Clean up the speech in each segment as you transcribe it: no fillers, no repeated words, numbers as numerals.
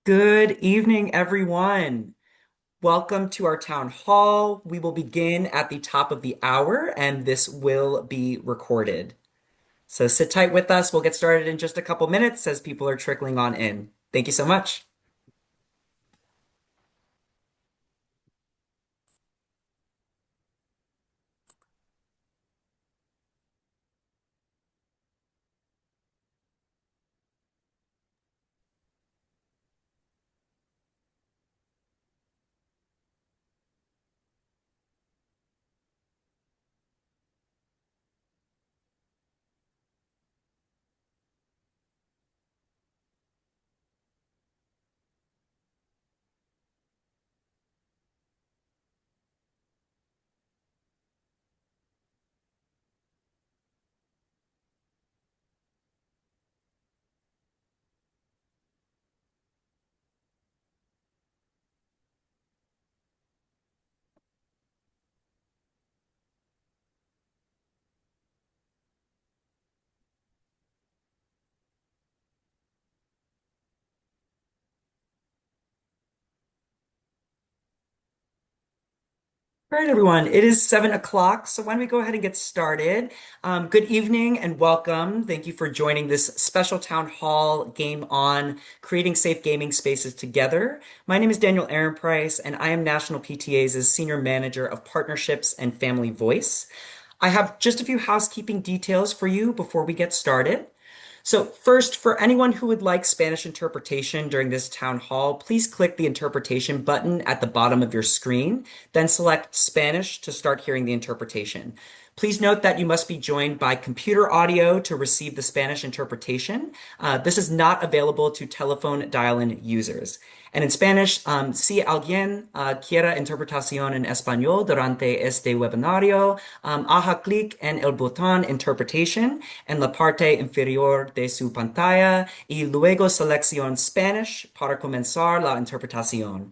Good evening, everyone. Welcome to our town hall. We will begin at the top of the hour, and this will be recorded. So sit tight with us. We'll get started in just a couple minutes as people are trickling on in. Thank you so much. All right, everyone. It is 7 o'clock, so why don't we go ahead and get started? Good evening and welcome. Thank you for joining this special town hall game on creating safe gaming spaces together. My name is Daniel Aaron Price, and I am National PTA's Senior Manager of Partnerships and Family Voice. I have just a few housekeeping details for you before we get started. So first, for anyone who would like Spanish interpretation during this town hall, please click the interpretation button at the bottom of your screen, then select Spanish to start hearing the interpretation. Please note that you must be joined by computer audio to receive the Spanish interpretation. This is not available to telephone dial-in users. And in Spanish, si alguien quiera interpretación en español durante este webinario, haga clic en el botón Interpretation en la parte inferior de su pantalla y luego seleccione Spanish para comenzar la interpretación.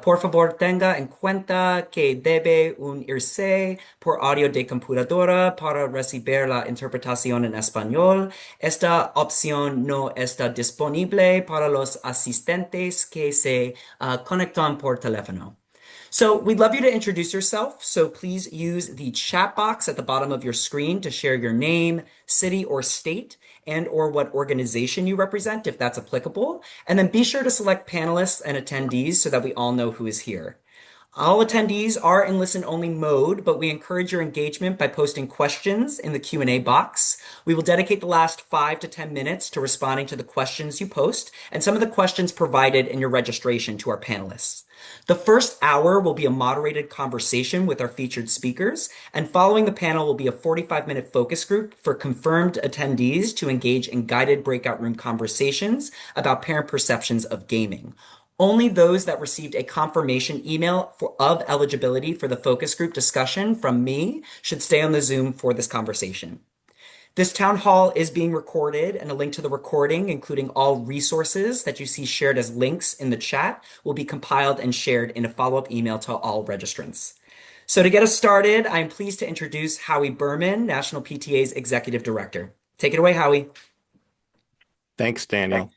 Por favor, tenga en cuenta que debe unirse por audio de computadora para recibir la interpretación en español. Esta opción no está disponible para los asistentes que se conectan por teléfono. So we'd love you to introduce yourself. So please use the chat box at the bottom of your screen to share your name, city or state, and or what organization you represent, if that's applicable. And then be sure to select panelists and attendees so that we all know who is here. All attendees are in listen-only mode, but we encourage your engagement by posting questions in the Q&A box. We will dedicate the last 5 to 10 minutes to responding to the questions you post and some of the questions provided in your registration to our panelists. The first hour will be a moderated conversation with our featured speakers, and following the panel will be a 45-minute focus group for confirmed attendees to engage in guided breakout room conversations about parent perceptions of gaming. Only those that received a confirmation email of eligibility for the focus group discussion from me should stay on the Zoom for this conversation. This town hall is being recorded, and a link to the recording, including all resources that you see shared as links in the chat, will be compiled and shared in a follow-up email to all registrants. So to get us started, I'm pleased to introduce Howie Berman, National PTA's Executive Director. Take it away, Howie. Thanks, Daniel.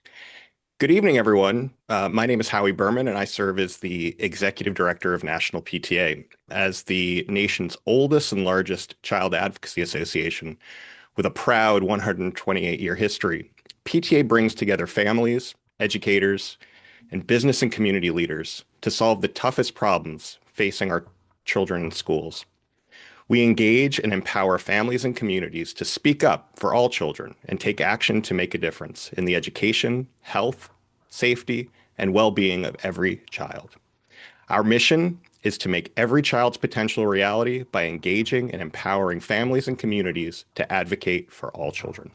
Good evening, everyone. My name is Howie Berman, and I serve as the Executive Director of National PTA. As the nation's oldest and largest child advocacy association with a proud 128-year history, PTA brings together families, educators, and business and community leaders to solve the toughest problems facing our children in schools. We engage and empower families and communities to speak up for all children and take action to make a difference in the education, health, safety, and well-being of every child. Our mission is to make every child's potential a reality by engaging and empowering families and communities to advocate for all children.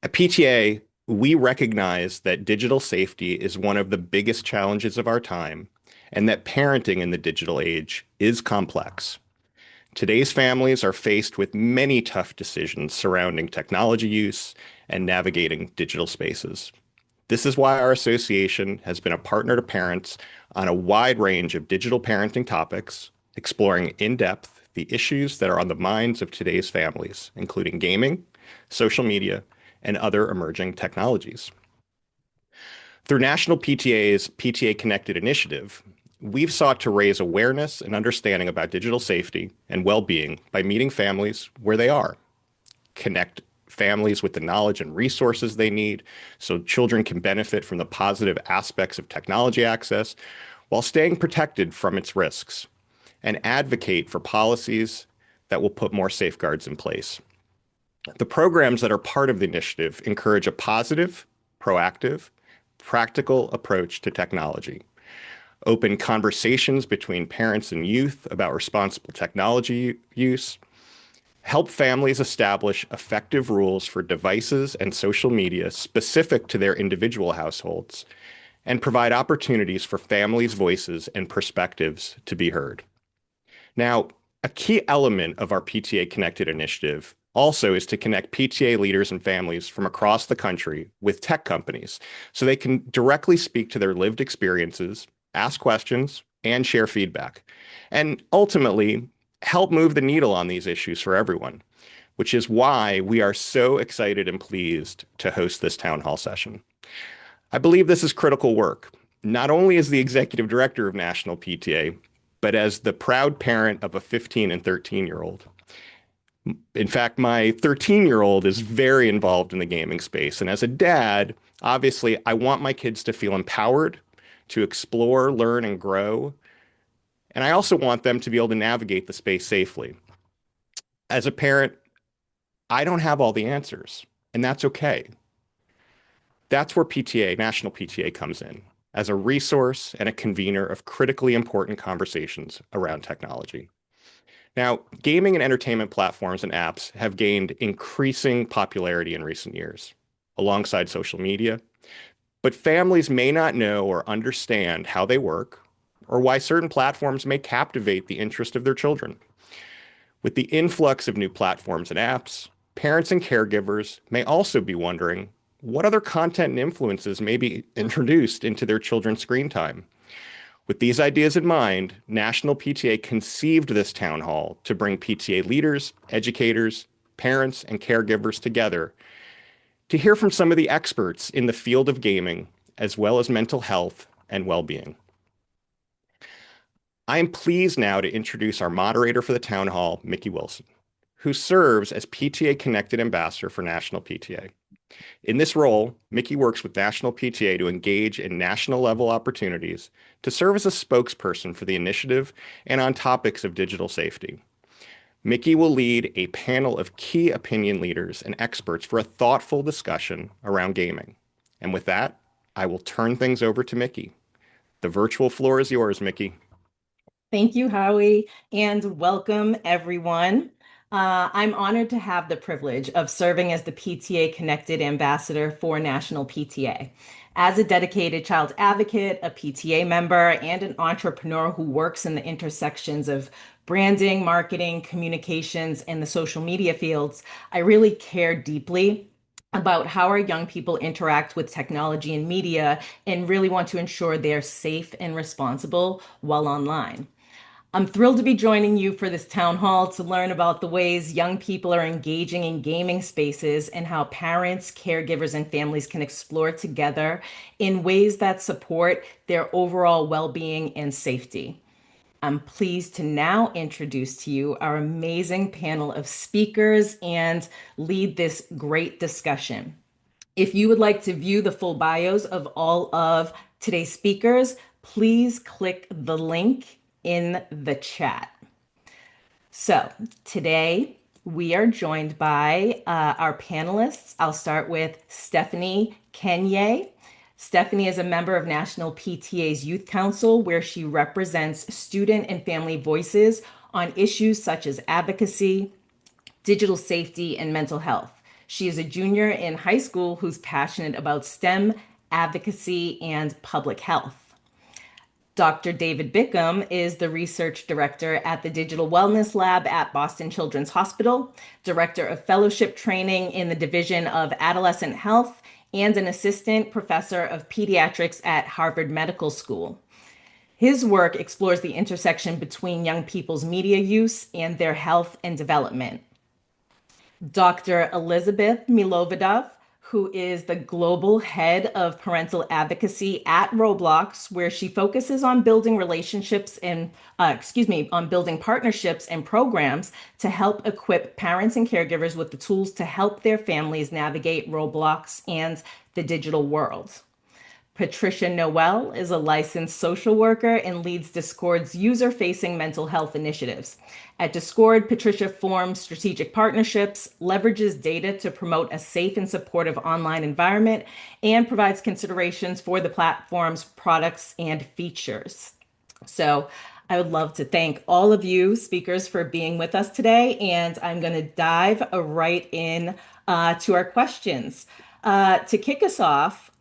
At PTA, we recognize that digital safety is one of the biggest challenges of our time and that parenting in the digital age is complex. Today's families are faced with many tough decisions surrounding technology use and navigating digital spaces. This is why our association has been a partner to parents on a wide range of digital parenting topics, exploring in depth the issues that are on the minds of today's families, including gaming, social media, and other emerging technologies. Through National PTA's PTA Connected initiative, we've sought to raise awareness and understanding about digital safety and well-being by meeting families where they are, connect families with the knowledge and resources they need so children can benefit from the positive aspects of technology access while staying protected from its risks, and advocate for policies that will put more safeguards in place. The programs that are part of the initiative encourage a positive, proactive, practical approach to technology, open conversations between parents and youth about responsible technology use, help families establish effective rules for devices and social media specific to their individual households, and provide opportunities for families' voices and perspectives to be heard. Now, a key element of our PTA Connected initiative also is to connect PTA leaders and families from across the country with tech companies so they can directly speak to their lived experiences, ask questions, and share feedback, and ultimately help move the needle on these issues for everyone, which is why we are so excited and pleased to host this town hall session. I believe this is critical work, not only as the executive director of National PTA, but as the proud parent of a 15 and 13-year-old. In fact, my 13-year-old is very involved in the gaming space. And as a dad, obviously, I want my kids to feel empowered, to explore, learn, and grow. And I also want them to be able to navigate the space safely. As a parent, I don't have all the answers, and that's okay. That's where PTA, National PTA, comes in as a resource and a convener of critically important conversations around technology. Now, gaming and entertainment platforms and apps have gained increasing popularity in recent years, alongside social media, but families may not know or understand how they work or why certain platforms may captivate the interest of their children. With the influx of new platforms and apps, parents and caregivers may also be wondering what other content and influences may be introduced into their children's screen time. With these ideas in mind, National PTA conceived this town hall to bring PTA leaders, educators, parents, and caregivers together to hear from some of the experts in the field of gaming, as well as mental health and well-being. I am pleased now to introduce our moderator for the town hall, Mikki Wilson, who serves as PTA Connected Ambassador for National PTA. In this role, Mikki works with National PTA to engage in national level opportunities to serve as a spokesperson for the initiative and on topics of digital safety. Mikki will lead a panel of key opinion leaders and experts for a thoughtful discussion around gaming. And with that, I will turn things over to Mikki. The virtual floor is yours, Mikki. Thank you, Howie, and welcome everyone. I'm honored to have the privilege of serving as the PTA Connected Ambassador for National PTA. As a dedicated child advocate, a PTA member, and an entrepreneur who works in the intersections of branding, marketing, communications, and the social media fields, I really care deeply about how our young people interact with technology and media and really want to ensure they are safe and responsible while online. I'm thrilled to be joining you for this town hall to learn about the ways young people are engaging in gaming spaces and how parents, caregivers, and families can explore together in ways that support their overall well-being and safety. I'm pleased to now introduce to you our amazing panel of speakers and lead this great discussion. If you would like to view the full bios of all of today's speakers, please click the link in the chat. So today we are joined by our panelists. I'll start with Stephanie Kengne. Stephanie is a member of National PTA's Youth Council, where she represents student and family voices on issues such as advocacy, digital safety, and mental health. She is a junior in high school who's passionate about STEM, advocacy, and public health. Dr. David Bickham is the research director at the Digital Wellness Lab at Boston Children's Hospital, director of fellowship training in the Division of Adolescent Health, and an assistant professor of pediatrics at Harvard Medical School. His work explores the intersection between young people's media use and their health and development. Dr. Elizabeth Milovidov, who is the global head of parental advocacy at Roblox, where she focuses on building relationships and, on building partnerships and programs to help equip parents and caregivers with the tools to help their families navigate Roblox and the digital world. Patricia Noel is a licensed social worker and leads Discord's user facing mental health initiatives. At Discord, Patricia forms strategic partnerships, leverages data to promote a safe and supportive online environment, and provides considerations for the platform's products and features. So, I would love to thank all of you speakers for being with us today, and I'm going to dive right in to our questions. To kick us off,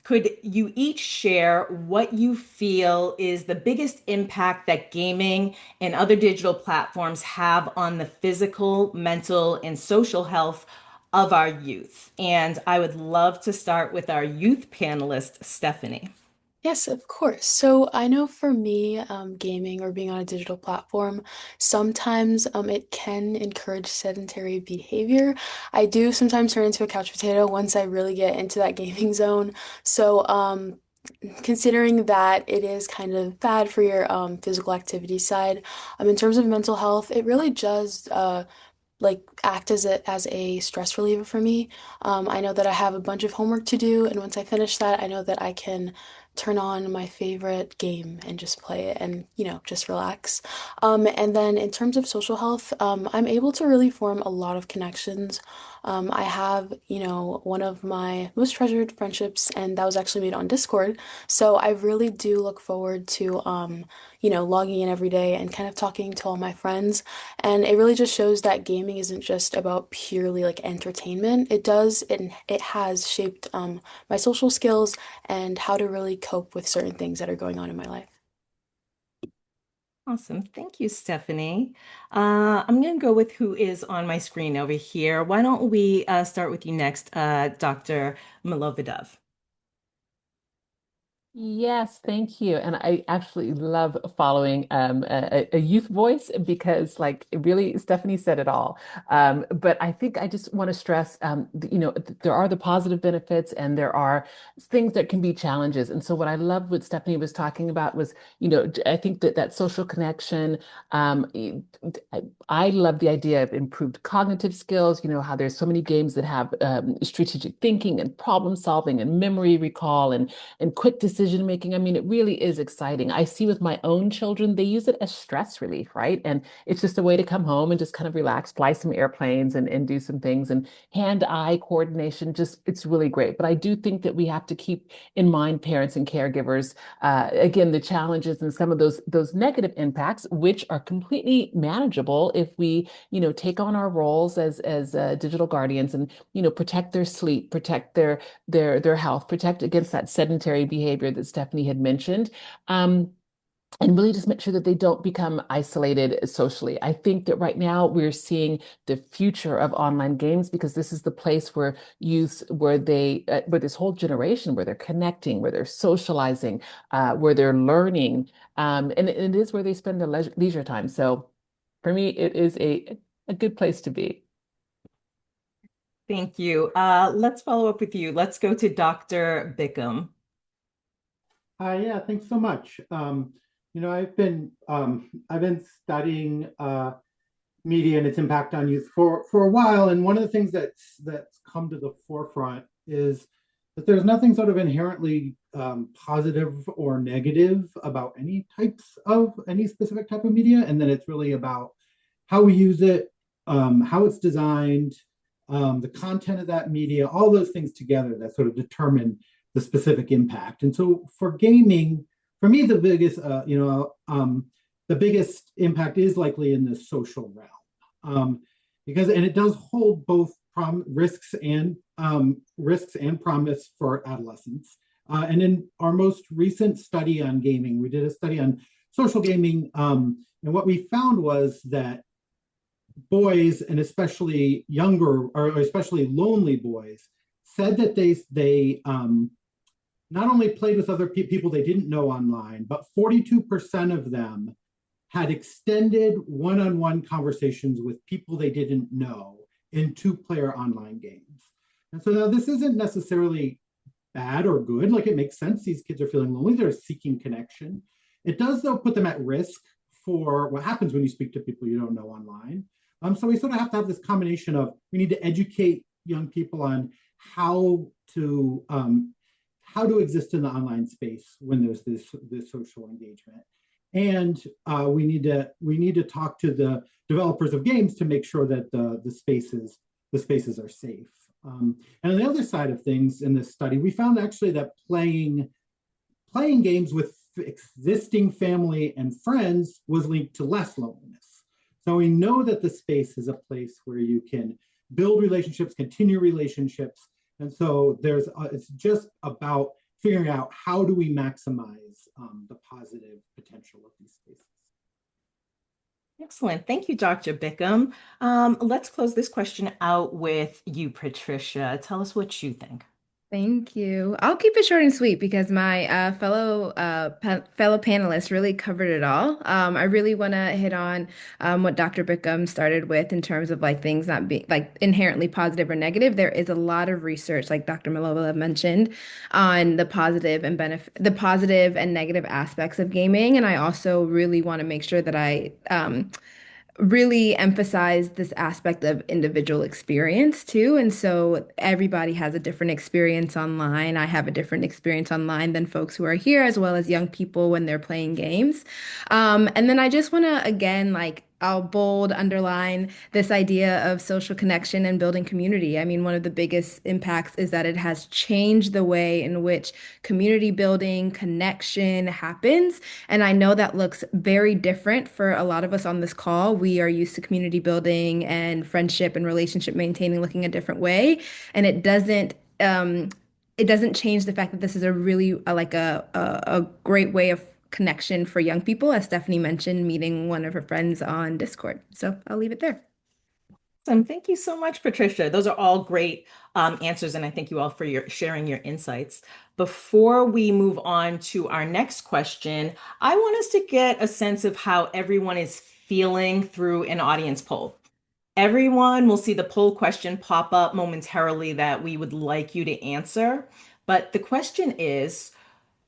could you each share what you feel is the biggest impact that gaming and other digital platforms have on the physical, mental, and social health of our youth? And I would love to start with our youth panelist, Stephanie. Yes, of course. So I know for me, gaming or being on a digital platform, sometimes it can encourage sedentary behavior. I do sometimes turn into a couch potato once I really get into that gaming zone. So considering that it is kind of bad for your physical activity side, in terms of mental health, it really does like act as a stress reliever for me. I know that I have a bunch of homework to do, and once I finish that, I know that I can turn on my favorite game and just play it and, just relax. And then in terms of social health, I'm able to really form a lot of connections. I have, one of my most treasured friendships, and that was actually made on Discord. So I really do look forward to, logging in every day and kind of talking to all my friends. And it really just shows that gaming isn't just about purely like entertainment. It has shaped my social skills and how to really cope with certain things that are going on in my life. Awesome. Thank you, Stephanie. I'm going to go with who is on my screen over here. Why don't we start with you next, Dr. Milovidov? Yes, thank you. And I absolutely love following a youth voice because, like, really, Stephanie said it all. But I think I just want to stress, there are the positive benefits and there are things that can be challenges. And so, what I loved what Stephanie was talking about was, I think that social connection. I love the idea of improved cognitive skills. You know how there's so many games that have strategic thinking and problem solving and memory recall and quick decision making. I mean, it really is exciting. I see with my own children, they use it as stress relief, right? And it's just a way to come home and just kind of relax, fly some airplanes and do some things. And hand-eye coordination, just it's really great. But I do think that we have to keep in mind parents and caregivers, again, the challenges and some of those negative impacts, which are completely manageable if we, take on our roles as digital guardians and, protect their sleep, protect their health, protect against that sedentary behavior that Stephanie had mentioned. And really just make sure that they don't become isolated socially. I think that right now we're seeing the future of online games because this is the place where youth, where this whole generation, where they're connecting, where they're socializing, where they're learning, and it is where they spend their leisure time. So for me, it is a good place to be. Thank you. Let's follow up with you. Let's go to Dr. Bickham. Yeah, thanks so much. I've been studying media and its impact on youth for a while, and one of the things that's come to the forefront is that there's nothing sort of inherently positive or negative about any specific type of media, and then it's really about how we use it, how it's designed, the content of that media, all those things together that sort of determine the specific impact. And so for gaming, for me, the biggest impact is likely in the social realm, because it does hold both risks and promise for adolescents. And in our most recent study on gaming, we did a study on social gaming, and what we found was that boys, and especially younger or especially lonely boys, said that they not only played with other people they didn't know online, but 42% of them had extended one-on-one conversations with people they didn't know in two-player online games. And so now this isn't necessarily bad or good. Like it makes sense. These kids are feeling lonely. They're seeking connection. It does, though, put them at risk for what happens when you speak to people you don't know online. So we sort of have to have this combination of we need to educate young people on how to exist in the online space when there's this social engagement, and we need to talk to the developers of games to make sure that the spaces are safe. And on the other side of things in this study, we found actually that playing games with existing family and friends was linked to less loneliness. So we know that the space is a place where you can build relationships, continue relationships. And so it's just about figuring out how do we maximize the positive potential of these spaces. Excellent. Thank you, Dr. Bickham. Let's close this question out with you, Patricia. Tell us what you think. Thank you. I'll keep it short and sweet because my fellow panelists really covered it all. I really want to hit on what Dr. Bickham started with in terms of like things not being like inherently positive or negative. There is a lot of research, like Dr. Milovidov mentioned, on the positive and negative aspects of gaming, and I also really want to make sure that I really emphasize this aspect of individual experience too. And so everybody has a different experience online. I have a different experience online than folks who are here, as well as young people when they're playing games. And then I just want to, again, like, I'll bold, underline this idea of social connection and building community. I mean, one of the biggest impacts is that it has changed the way in which community building, connection happens. And I know that looks very different for a lot of us on this call. We are used to community building and friendship and relationship maintaining looking a different way. And it doesn't change the fact that this is a really a great way of connection for young people, as Stephanie mentioned, meeting one of her friends on Discord. So I'll leave it there. Awesome. Thank you so much, Patricia. Those are all great answers, and I thank you all for your sharing your insights. Before we move on to our next question, I want us to get a sense of how everyone is feeling through an audience poll. Everyone will see the poll question pop up momentarily that we would like you to answer. But the question is,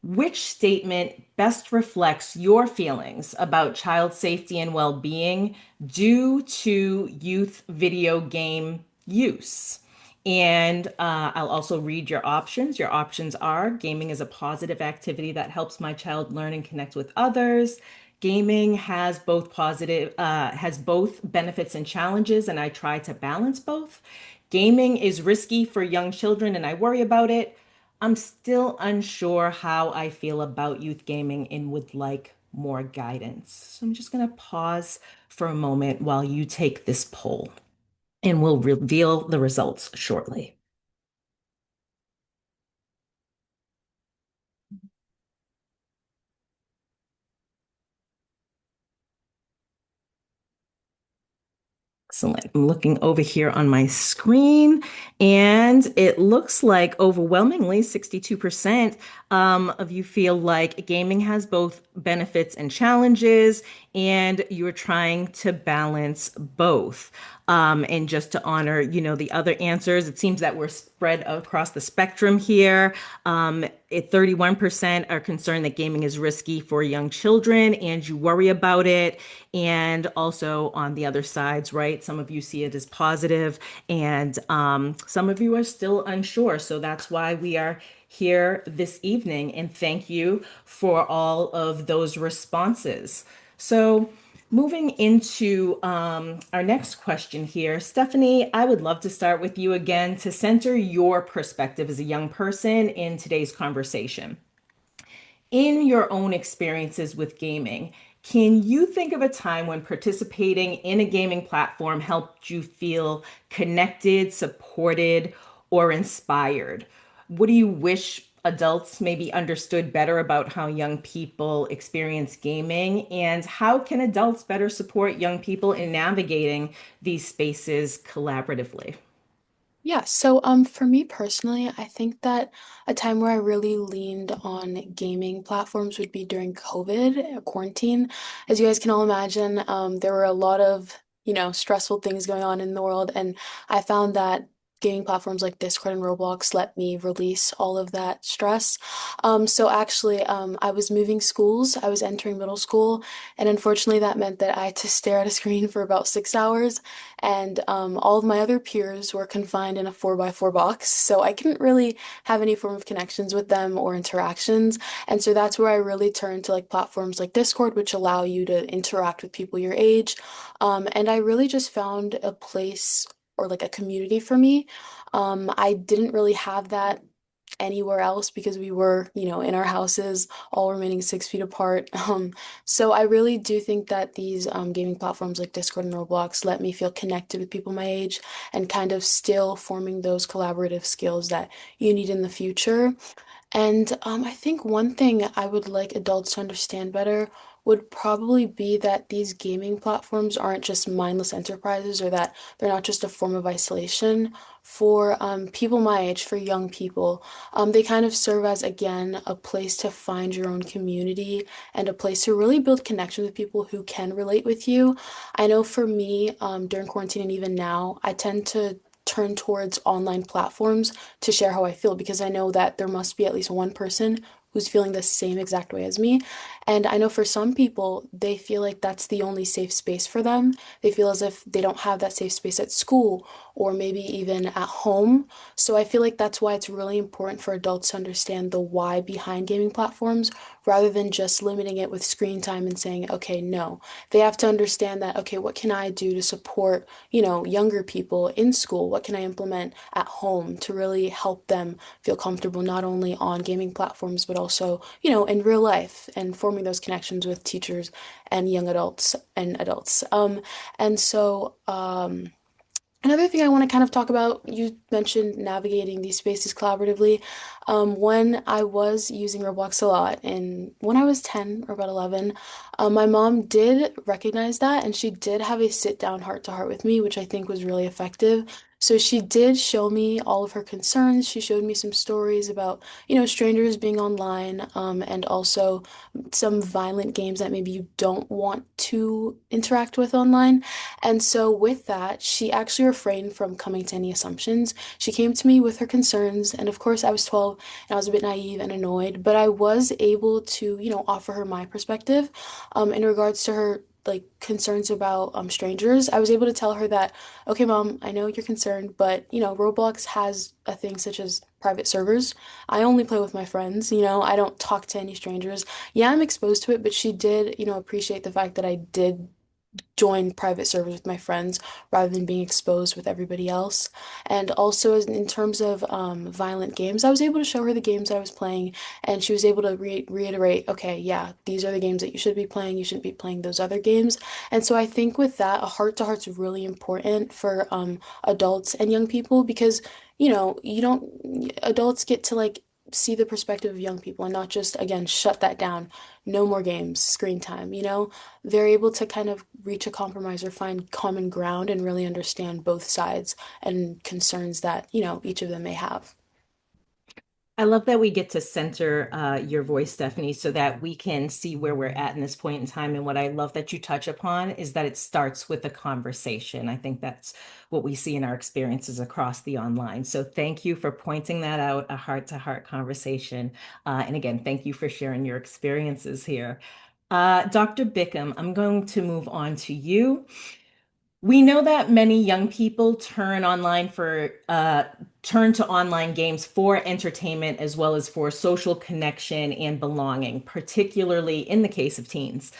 which statement best reflects your feelings about child safety and well-being due to youth video game use? And I'll also read your options. Your options are gaming is a positive activity that helps my child learn and connect with others. Gaming has both benefits and challenges, and I try to balance both. Gaming is risky for young children, and I worry about it. I'm still unsure how I feel about youth gaming and would like more guidance. So I'm just going to pause for a moment while you take this poll, and we'll reveal the results shortly. Excellent. I'm looking over here on my screen, and it looks like overwhelmingly 62% of you feel like gaming has both benefits and challenges, and you're trying to balance both. And just to honor, the other answers, it seems that we're spread across the spectrum here. 31% are concerned that gaming is risky for young children and you worry about it. And also on the other sides, right? Some of you see it as positive, and some of you are still unsure. So that's why we are here this evening. And thank you for all of those responses. So moving into our next question here, Stephanie, I would love to start with you again to center your perspective as a young person in today's conversation. In your own experiences with gaming, can you think of a time when participating in a gaming platform helped you feel connected, supported, or inspired? What do you wish adults maybe understood better about how young people experience gaming? And how can adults better support young people in navigating these spaces collaboratively? Yeah, so for me personally, I think that a time where I really leaned on gaming platforms would be during COVID, quarantine. As you guys can all imagine, there were a lot of, stressful things going on in the world, and I found that gaming platforms like Discord and Roblox let me release all of that stress. So actually, I was moving schools. I was entering middle school, and unfortunately, that meant that I had to stare at a screen for about 6 hours, and all of my other peers were confined in a 4x4 box, so I couldn't really have any form of connections with them or interactions. And so that's where I really turned to like platforms like Discord, which allow you to interact with people your age. And I really just found a place or like a community for me. I didn't really have that anywhere else because we were, in our houses, all remaining 6 feet apart. So I really do think that these gaming platforms like Discord and Roblox let me feel connected with people my age and kind of still forming those collaborative skills that you need in the future. And I think one thing I would like adults to understand better would probably be that these gaming platforms aren't just mindless enterprises or that they're not just a form of isolation. For people my age, for young people, they kind of serve as, again, a place to find your own community and a place to really build connection with people who can relate with you. I know for me, during quarantine and even now, I tend to turn towards online platforms to share how I feel because I know that there must be at least one person who's feeling the same exact way as me. And I know for some people, they feel like that's the only safe space for them. They feel as if they don't have that safe space at school or maybe even at home. So I feel like that's why it's really important for adults to understand the why behind gaming platforms rather than just limiting it with screen time and saying, okay, no. They have to understand that, okay, what can I do to support, younger people in school? What can I implement at home to really help them feel comfortable not only on gaming platforms, but also, in real life and forming those connections with teachers and young adults and adults. And so, another thing I want to kind of talk about, you mentioned navigating these spaces collaboratively. When I was using Roblox a lot, and when I was 10 or about 11, my mom did recognize that, and she did have a sit down heart to heart with me, which I think was really effective. So she did show me all of her concerns. She showed me some stories about, strangers being online, and also some violent games that maybe you don't want to interact with online. And so, with that, she actually refrained from coming to any assumptions. She came to me with her concerns, and of course, I was 12 and I was a bit naive and annoyed, but I was able to, offer her my perspective in regards to her. Like concerns about strangers, I was able to tell her that, okay, mom, I know you're concerned, but Roblox has a thing such as private servers. I only play with my friends, I don't talk to any strangers. Yeah, I'm exposed to it, but she did, appreciate the fact that I did join private servers with my friends rather than being exposed with everybody else. And also, in terms of violent games, I was able to show her the games I was playing, and she was able to reiterate, okay, yeah, these are the games that you should be playing. You shouldn't be playing those other games. And so I think with that, a heart to heart's really important for adults and young people because, you don't, adults get to like see the perspective of young people and not just, again, shut that down. No more games, screen time, they're able to kind of reach a compromise or find common ground and really understand both sides and concerns that, each of them may have. I love that we get to center your voice, Stephanie, so that we can see where we're at in this point in time. And what I love that you touch upon is that it starts with a conversation. I think that's what we see in our experiences across the online. So thank you for pointing that out, a heart-to-heart conversation. And again, thank you for sharing your experiences here. Dr. Bickham, I'm going to move on to you. We know that many young people turn to online games for entertainment as well as for social connection and belonging, particularly in the case of teens.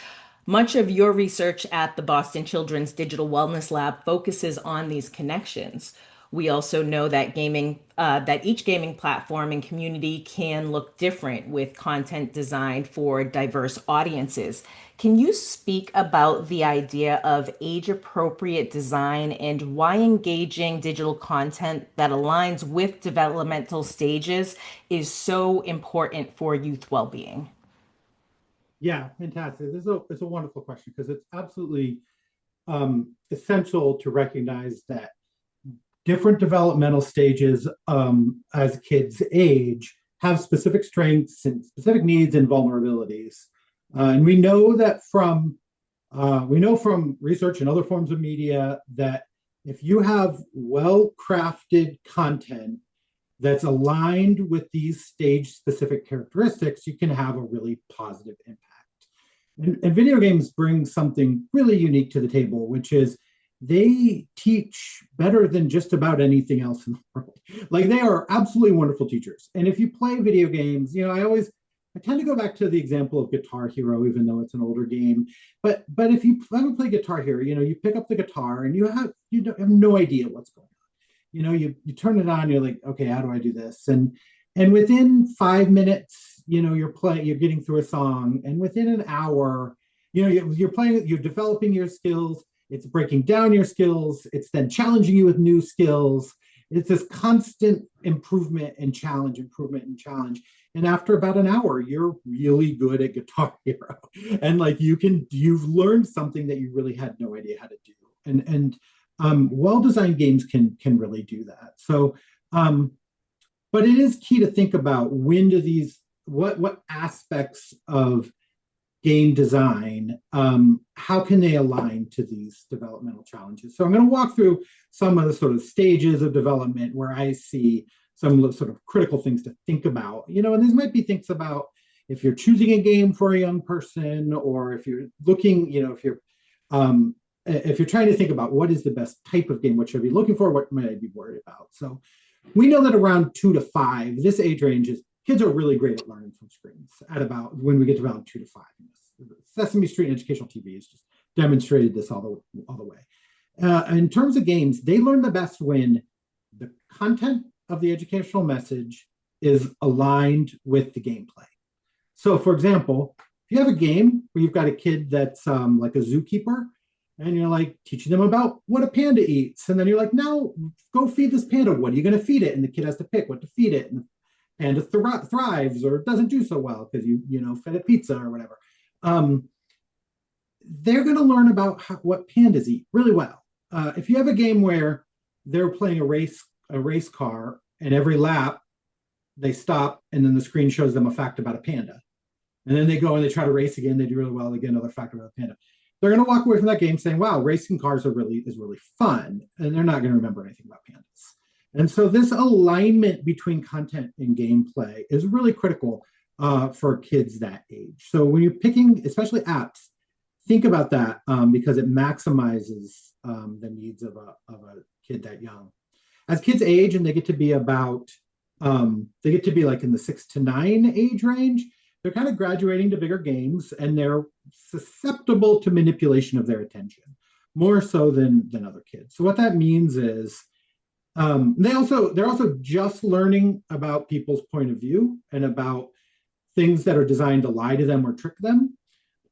Much of your research at the Boston Children's Digital Wellness Lab focuses on these connections. We also know that that each gaming platform and community can look different with content designed for diverse audiences. Can you speak about the idea of age-appropriate design and why engaging digital content that aligns with developmental stages is so important for youth well-being? Yeah, fantastic. It's a wonderful question because it's absolutely essential to recognize that different developmental stages as kids age have specific strengths and specific needs and vulnerabilities. And we know from research and other forms of media that if you have well-crafted content that's aligned with these stage-specific characteristics, you can have a really positive impact. And video games bring something really unique to the table, which is they teach better than just about anything else in the world. Like, they are absolutely wonderful teachers. And if you play video games, I tend to go back to the example of Guitar Hero, even though it's an older game. But if you ever play Guitar Hero, you pick up the guitar and you have no idea what's going on. You turn it on, you're like, okay, how do I do this? And within 5 minutes, you're getting through a song, and within an hour, you're playing, you're developing your skills. It's breaking down your skills. It's then challenging you with new skills. It's this constant improvement and challenge, improvement and challenge. And after about an hour, you're really good at Guitar Hero. And like you've learned something that you really had no idea how to do. And well-designed games can really do that. So, but it is key to think about when do these, what aspects of game design, how can they align to these developmental challenges? So I'm going to walk through some of the sort of stages of development where I see some of the sort of critical things to think about, and these might be things about if you're choosing a game for a young person, or if you're looking, if you're trying to think about what is the best type of game, what should I be looking for, what might I be worried about? So we know that around 2 to 5, this age range is, kids are really great at learning from screens at about, when we get to about 2 to 5. Sesame Street and educational TV has just demonstrated this all the way. In terms of games, they learn the best when the content of the educational message is aligned with the gameplay. So for example, if you have a game where you've got a kid that's like a zookeeper, and you're like teaching them about what a panda eats, and then you're like, now go feed this panda. What are you going to feed it? And the kid has to pick what to feed it, and the panda thrives or doesn't do so well because you fed it pizza or whatever. They're going to learn about what pandas eat really well. If you have a game where they're playing a race car, and every lap they stop, and then the screen shows them a fact about a panda, and then they go and they try to race again, they do really well, they get another fact about a panda. They're going to walk away from that game saying, wow, racing cars is really fun, and they're not going to remember anything about pandas. And so this alignment between content and gameplay is really critical for kids that age. So when you're picking, especially apps, think about that because it maximizes the needs of a kid that young. As kids age and they get to be about, they get to be like in the 6 to 9 age range, they're kind of graduating to bigger games, and they're susceptible to manipulation of their attention more so than other kids. So what that means is they're also just learning about people's point of view and about things that are designed to lie to them or trick them.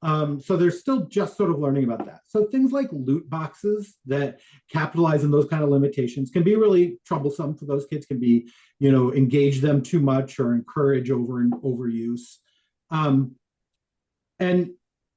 So they're still just sort of learning about that. So things like loot boxes that capitalize on those kind of limitations can be really troublesome for those kids, can be, engage them too much or encourage overuse. And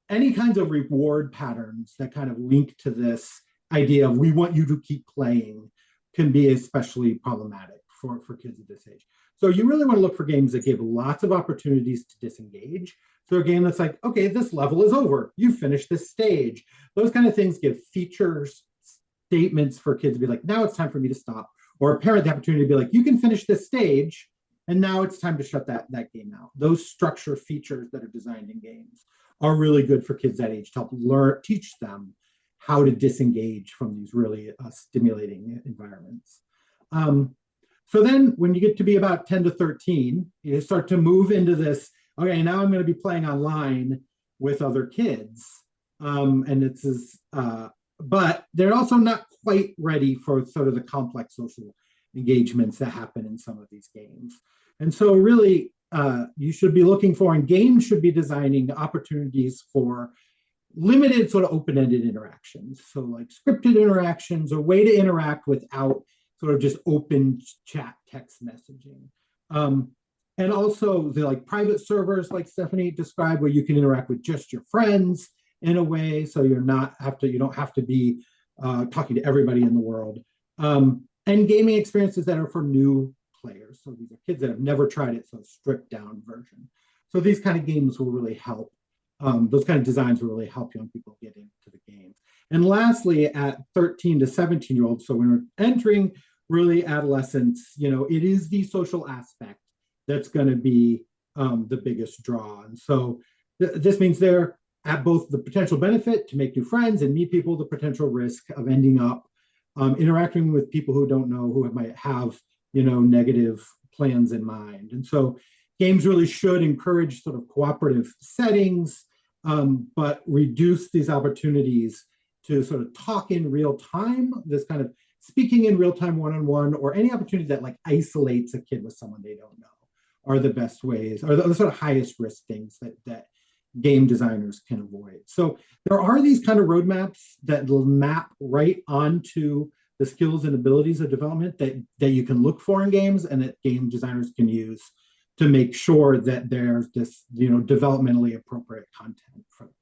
any kinds of reward patterns that kind of link to this idea of we want you to keep playing can be especially problematic for kids at this age. So you really want to look for games that give lots of opportunities to disengage. So a game that's like, okay, this level is over. You finished this stage. Those kind of things give features, statements for kids to be like, now it's time for me to stop. Or a parent the opportunity to be like, you can finish this stage, and now it's time to shut that game out. Those structure features that are designed in games are really good for kids that age to help teach them how to disengage from these really stimulating environments. So then when you get to be about 10 to 13, you start to move into this, okay, now I'm going to be playing online with other kids. And it's but they're also not quite ready for sort of the complex social engagements that happen in some of these games. And so really, you should be looking for, and games should be designing opportunities for limited sort of open-ended interactions. So like scripted interactions, or way to interact without sort of just open chat text messaging. And also the like private servers like Stephanie described, where you can interact with just your friends in a way, so you don't have to be talking to everybody in the world. And gaming experiences that are for new players. So these are kids that have never tried it, so stripped down version. So these kind of games will really help those kind of designs will really help young people get into the games. And lastly, at 13 to 17-year-olds, so when we're entering really adolescence, it is the social aspect that's going to be the biggest draw. And so this means they're at both the potential benefit to make new friends and meet people, the potential risk of ending up interacting with people who don't know, who might have, negative plans in mind. And so games really should encourage sort of cooperative settings, but reduce these opportunities to sort of talk in real time, this kind of speaking in real time one-on-one, or any opportunity that like isolates a kid with someone they don't know are the best ways, or the sort of highest risk things that game designers can avoid. So there are these kind of roadmaps that will map right onto the skills and abilities of development that you can look for in games and that game designers can use to make sure that there's this, developmentally appropriate content for them.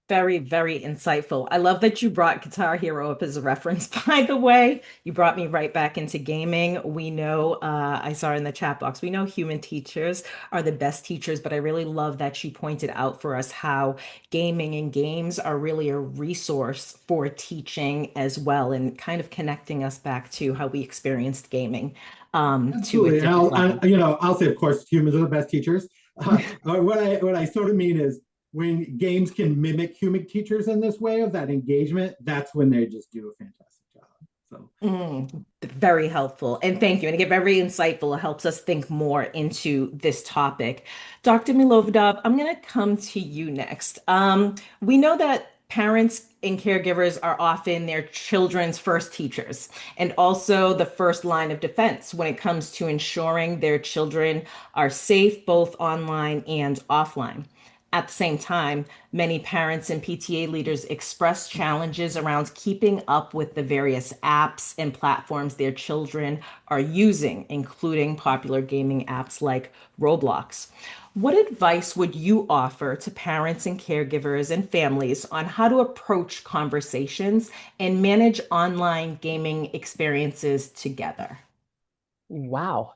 Very, very insightful. I love that you brought Guitar Hero up as a reference, by the way. You brought me right back into gaming. We know, I saw in the chat box, we know human teachers are the best teachers, but I really love that you pointed out for us how gaming and games are really a resource for teaching as well, and kind of connecting us back to how we experienced gaming to a Absolutely. And different level. I'll say, of course, humans are the best teachers. What I sort of mean is when games can mimic human teachers in this way of that engagement, that's when they just do a fantastic job. So very helpful. And thank you. And again, very insightful. It helps us think more into this topic. Dr. Milovidov, I'm going to come to you next. We know that parents and caregivers are often their children's first teachers and also the first line of defense when it comes to ensuring their children are safe both online and offline. At the same time, many parents and PTA leaders express challenges around keeping up with the various apps and platforms their children are using, including popular gaming apps like Roblox. What advice would you offer to parents and caregivers and families on how to approach conversations and manage online gaming experiences together? Wow,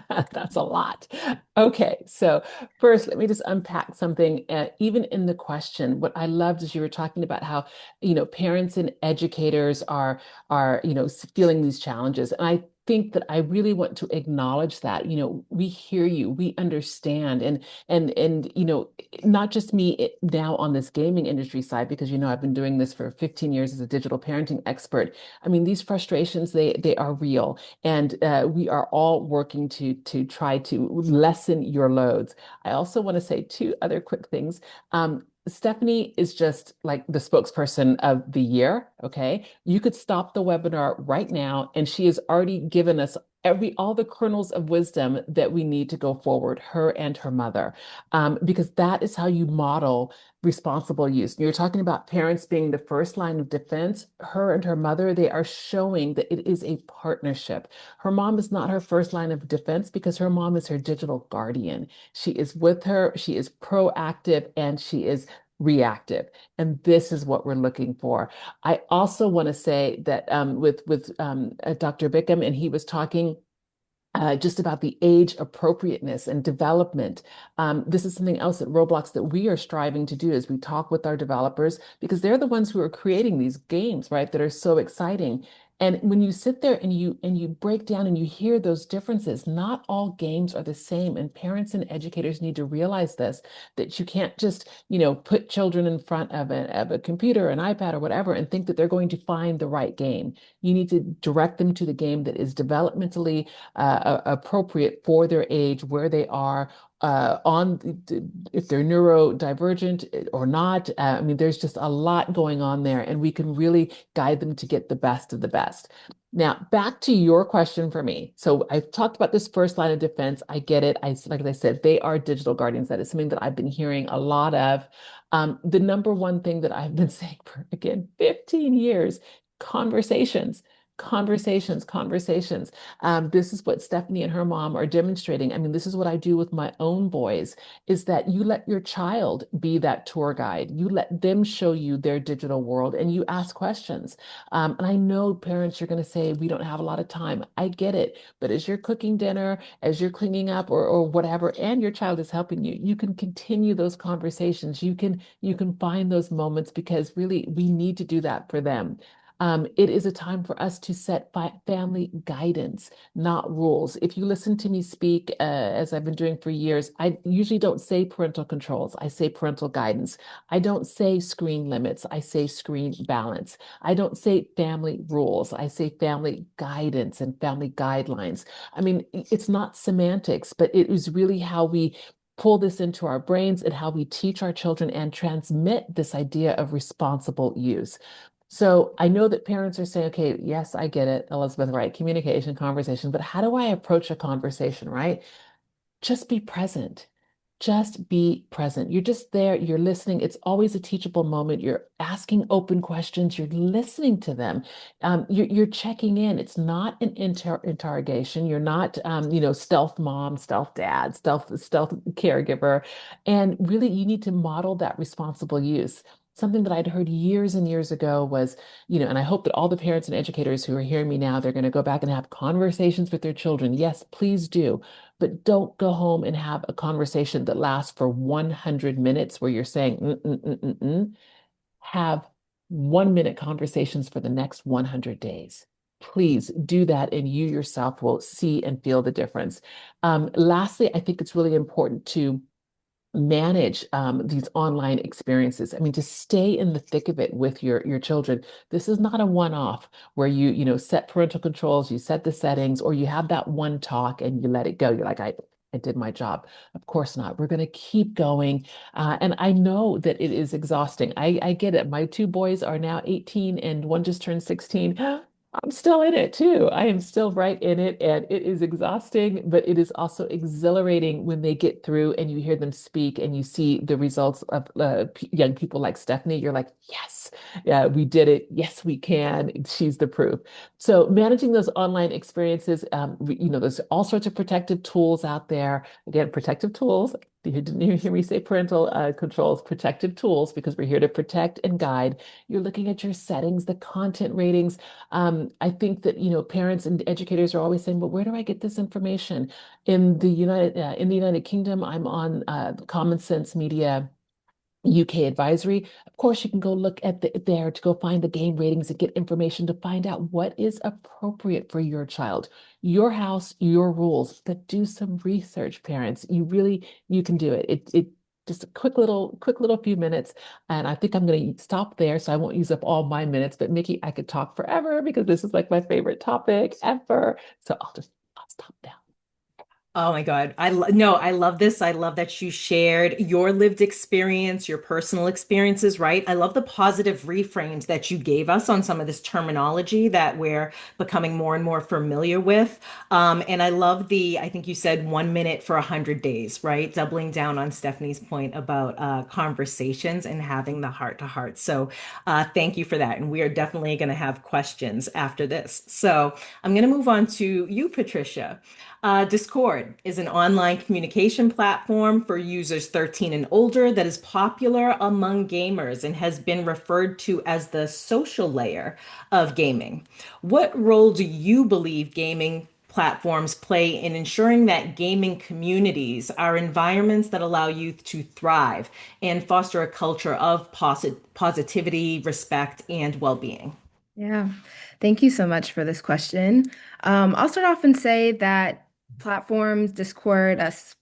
that's a lot. Okay, so first, let me just unpack something. Even in the question, what I loved is you were talking about how, parents and educators are, feeling these challenges. And I think that I really want to acknowledge that, we hear you, we understand, and not just me now on this gaming industry side, because I've been doing this for 15 years as a digital parenting expert. I mean, these frustrations, they are real. And we are all working to try to lessen your loads. I also want to say two other quick things. Stephanie is just like the spokesperson of the year. Okay. You could stop the webinar right now, and she has already given us all the kernels of wisdom that we need to go forward, her and her mother, because that is how you model responsible use. You're talking about parents being the first line of defense. Her and her mother, they are showing that it is a partnership. Her mom is not her first line of defense because her mom is her digital guardian. She is with her, she is proactive, and she is reactive. And this is what we're looking for. I also want to say that with Dr. Bickham, and he was talking just about the age appropriateness and development. This is something else at Roblox that we are striving to do as we talk with our developers, because they're the ones who are creating these games, right, that are so exciting. And when you sit there and you break down and you hear those differences, not all games are the same. And parents and educators need to realize this, that you can't just, put children in front of a computer, an iPad, or whatever, and think that they're going to find the right game. You need to direct them to the game that is developmentally appropriate for their age, where they are, if they're neurodivergent or not. I mean, there's just a lot going on there, and we can really guide them to get the best of the best. Now, back to your question for me. So I've talked about this first line of defense. I get it. Like I said, they are digital guardians. That is something that I've been hearing a lot of. The number one thing that I've been saying for, again, 15 years, conversations. Conversations, conversations. This is what Stephanie and her mom are demonstrating. I mean, this is what I do with my own boys, is that you let your child be that tour guide. You let them show you their digital world and you ask questions. And I know parents are going to say, we don't have a lot of time. I get it. But as you're cooking dinner, as you're cleaning up or whatever, and your child is helping you, you can continue those conversations. You can find those moments because really we need to do that for them. It is a time for us to set family guidance, not rules. If you listen to me speak, as I've been doing for years, I usually don't say parental controls. I say parental guidance. I don't say screen limits. I say screen balance. I don't say family rules. I say family guidance and family guidelines. I mean, it's not semantics, but it is really how we pull this into our brains and how we teach our children and transmit this idea of responsible use. So I know that parents are saying, okay, yes, I get it, Elizabeth, right? Communication, conversation, but how do I approach a conversation, right? Just be present. Just be present. You're just there, you're listening. It's always a teachable moment. You're asking open questions, you're listening to them. You're checking in. It's not an interrogation. You're not, stealth mom, stealth dad, stealth caregiver. And really, you need to model that responsible use. Something that I'd heard years and years ago was, and I hope that all the parents and educators who are hearing me now, they're going to go back and have conversations with their children. Yes, please do. But don't go home and have a conversation that lasts for 100 minutes where you're saying, have 1 minute conversations for the next 100 days. Please do that, and you yourself will see and feel the difference. Lastly, I think it's really important to manage these online experiences. I mean, to stay in the thick of it with your children. This is not a one-off where you set parental controls, you set the settings, or you have that one talk and you let it go. You're like, I did my job. Of course not. We're going to keep going. And I know that it is exhausting. I get it. My two boys are now 18 and one just turned 16. I'm still in it too. I am still right in it, and it is exhausting, but it is also exhilarating when they get through and you hear them speak and you see the results of young people like Stephanie. You're like, yes, yeah, we did it. Yes, we can. She's the proof. So managing those online experiences, there's all sorts of protective tools out there. Again, protective tools. You didn't hear me say parental controls, protective tools, because we're here to protect and guide. You're looking at your settings, the content ratings. I think that parents and educators are always saying, "But where do I get this information?" In the United Kingdom, I'm on Common Sense Media UK advisory. Of course, you can go look at there to go find the game ratings and get information to find out what is appropriate for your child, your house, your rules. But do some research, parents. You can do it. It just a quick little few minutes. And I think I'm going to stop there so I won't use up all my minutes. But Mikki, I could talk forever because this is like my favorite topic ever. So I'll stop now. Oh my God. No, I love this. I love that you shared your lived experience, your personal experiences, right? I love the positive reframes that you gave us on some of this terminology that we're becoming more and more familiar with. And I love I think you said 1 minute for 100 days, right? Doubling down on Stephanie's point about conversations and having the heart to heart. So thank you for that. And we are definitely going to have questions after this. So I'm going to move on to you, Patricia. Discord is an online communication platform for users 13 and older that is popular among gamers and has been referred to as the social layer of gaming. What role do you believe gaming platforms play in ensuring that gaming communities are environments that allow youth to thrive and foster a culture of positivity, respect, and well-being? Yeah, thank you so much for this question. I'll start off and say that platforms, Discord,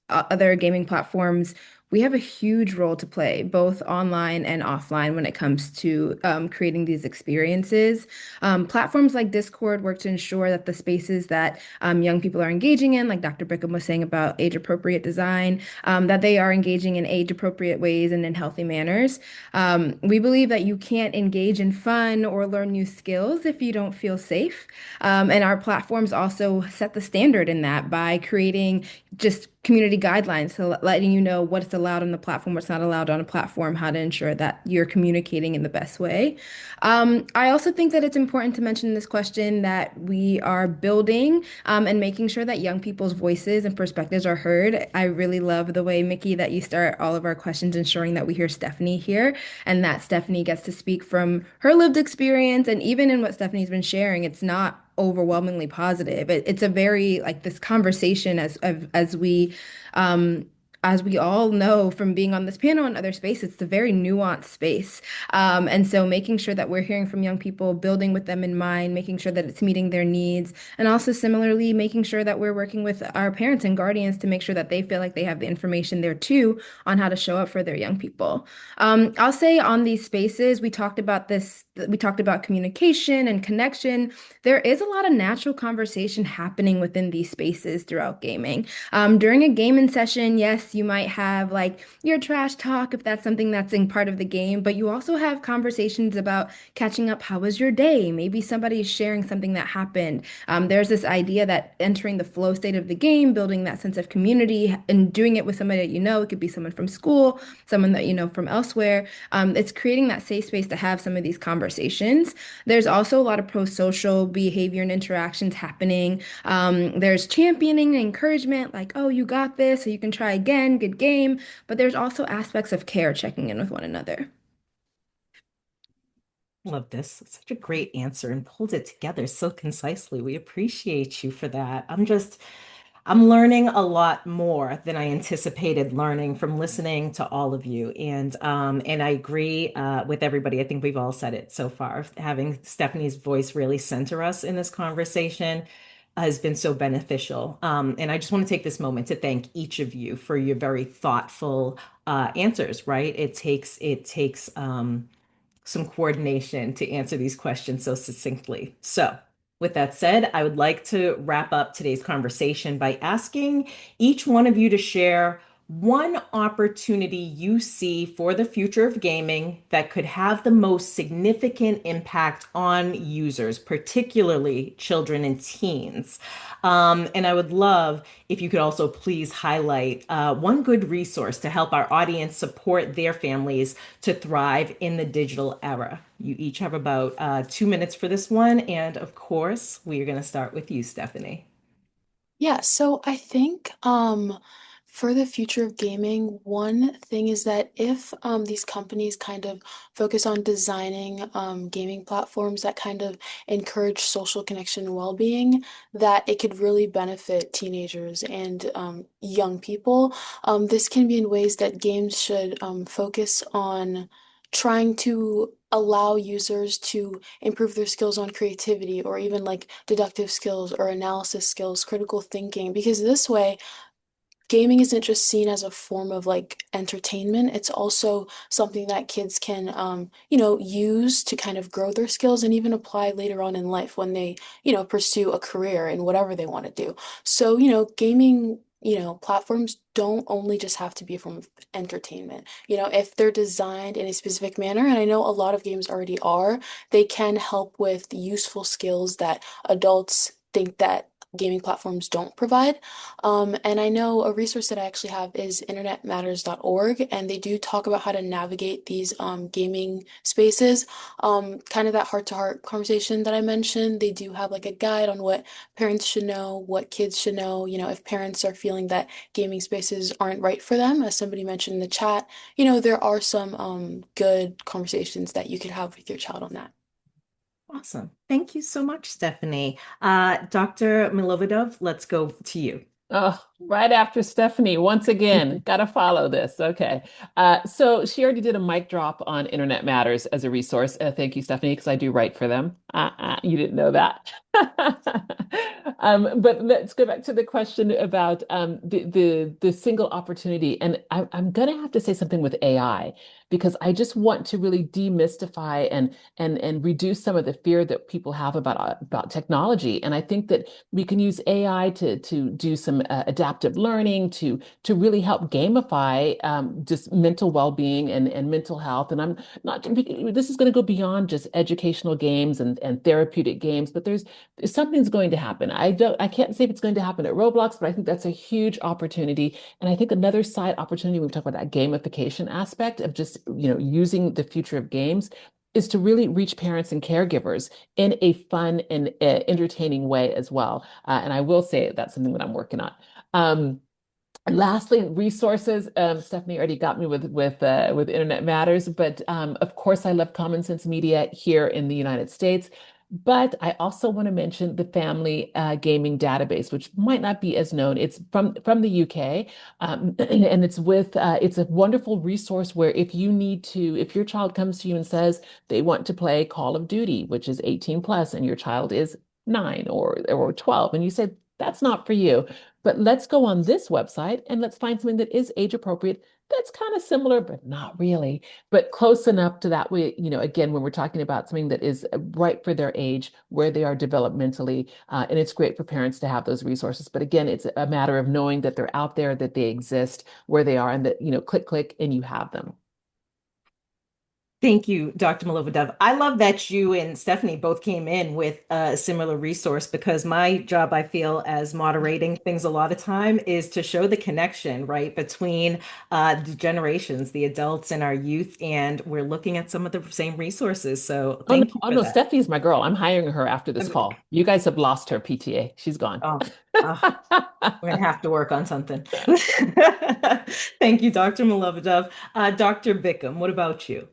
other gaming platforms, we have a huge role to play, both online and offline, when it comes to creating these experiences. Platforms like Discord work to ensure that the spaces that young people are engaging in, like Dr. Bickham was saying about age-appropriate design, that they are engaging in age-appropriate ways and in healthy manners. We believe that you can't engage in fun or learn new skills if you don't feel safe. And our platforms also set the standard in that by creating just community guidelines, so letting you know what's allowed on the platform, what's not allowed on a platform, how to ensure that you're communicating in the best way. I also think that it's important to mention in this question that we are building and making sure that young people's voices and perspectives are heard. I really love the way, Mikki, that you start all of our questions ensuring that we hear Stephanie here and that Stephanie gets to speak from her lived experience. And even in what Stephanie's been sharing, it's not overwhelmingly positive. It's a very like this conversation um, as we all know from being on this panel and other spaces, it's a very nuanced space. And so making sure that we're hearing from young people, building with them in mind, making sure that it's meeting their needs, and also similarly making sure that we're working with our parents and guardians to make sure that they feel like they have the information there too on how to show up for their young people. I'll say on these spaces, we talked about communication and connection. There is a lot of natural conversation happening within these spaces throughout gaming. During a gaming session, yes, you might have like your trash talk if that's something that's in part of the game, but you also have conversations about catching up. How was your day? Maybe somebody is sharing something that happened. There's this idea that entering the flow state of the game, building that sense of community, and doing it with somebody that you know, it could be someone from school, someone that you know from elsewhere. It's creating that safe space to have some of these conversations. There's also a lot of pro-social behavior and interactions happening. There's championing and encouragement, like, oh, you got this, so you can try again, good game. But there's also aspects of care checking in with one another. Love this. Such a great answer and pulled it together so concisely. We appreciate you for that. I'm learning a lot more than I anticipated learning from listening to all of you. And I agree with everybody. I think we've all said it so far. Having Stephanie's voice really center us in this conversation has been so beneficial. And I just want to take this moment to thank each of you for your very thoughtful answers, right? It takes some coordination to answer these questions so succinctly. So, with that said, I would like to wrap up today's conversation by asking each one of you to share one opportunity you see for the future of gaming that could have the most significant impact on users, particularly children and teens. And I would love if you could also please highlight one good resource to help our audience support their families to thrive in the digital era. You each have about 2 minutes for this one. And of course, we are going to start with you, Stephanie. Yeah, so I think for the future of gaming, one thing is that if these companies kind of focus on designing gaming platforms that kind of encourage social connection and well-being, that it could really benefit teenagers and young people. This can be in ways that games should focus on trying to allow users to improve their skills on creativity or even like deductive skills or analysis skills, critical thinking, because this way, gaming isn't just seen as a form of like entertainment. It's also something that kids can, use to kind of grow their skills and even apply later on in life when they, pursue a career in whatever they want to do. So, gaming, platforms don't only just have to be a form of entertainment. If they're designed in a specific manner, and I know a lot of games already are, they can help with useful skills that adults think that gaming platforms don't provide. And I know a resource that I actually have is internetmatters.org, and they do talk about how to navigate these gaming spaces. Kind of that heart-to-heart conversation that I mentioned. They do have like a guide on what parents should know, what kids should know, if parents are feeling that gaming spaces aren't right for them, as somebody mentioned in the chat, there are some good conversations that you could have with your child on that. Awesome. Thank you so much, Stephanie. Dr. Milovidov, let's go to you. Oh, right after Stephanie, once again, gotta follow this. Okay. So she already did a mic drop on Internet Matters as a resource. Thank you, Stephanie, because I do write for them. You didn't know that. But let's go back to the question about the single opportunity. And I'm gonna have to say something with AI because I just want to really demystify and reduce some of the fear that people have about technology. And I think that we can use AI to do some some adaptive learning to really help gamify just mental well-being and mental health. And I'm not, this is going to go beyond just educational games and therapeutic games, but something's going to happen. I can't say if it's going to happen at Roblox, but I think that's a huge opportunity. And I think another side opportunity when we talk about that gamification aspect of just, using the future of games is to really reach parents and caregivers in a fun and entertaining way as well. And I will say that's something that I'm working on. And lastly, resources. Stephanie already got me with Internet Matters, but of course, I love Common Sense Media here in the United States. But I also want to mention the Family Gaming Database, which might not be as known. It's from the UK, and it's a wonderful resource where if your child comes to you and says they want to play Call of Duty, which is 18 plus, and your child is 9 or 12, and you say that's not for you. But let's go on this website and let's find something that is age appropriate. That's kind of similar, but not really, but close enough to that way, again, when we're talking about something that is right for their age, where they are developmentally, and it's great for parents to have those resources. But again, it's a matter of knowing that they're out there, that they exist, where they are, and that, click, and you have them. Thank you, Dr. Milovidov. I love that you and Stephanie both came in with a similar resource because my job, I feel, as moderating things a lot of time is to show the connection, right, between the generations, the adults and our youth, and we're looking at some of the same resources. So Oh no, thank you oh for no, that. Stephanie's my girl. I'm hiring her after this call. You guys have lost her PTA. She's gone. Oh, oh, we're gonna have to work on something. Thank you, Dr. Milovidov. Dr. Bickham, what about you?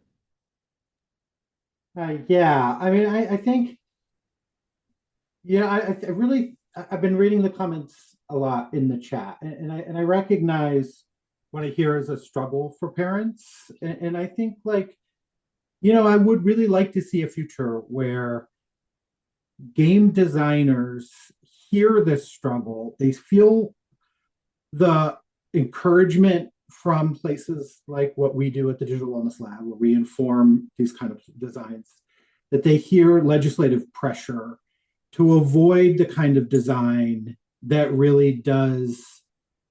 Yeah, I mean, I think, I really, I've been reading the comments a lot in the chat, and I recognize what I hear as a struggle for parents, and I think like, I would really like to see a future where game designers hear this struggle, they feel the encouragement from places like what we do at the Digital Wellness Lab, where we inform these kind of designs, that they hear legislative pressure to avoid the kind of design that really does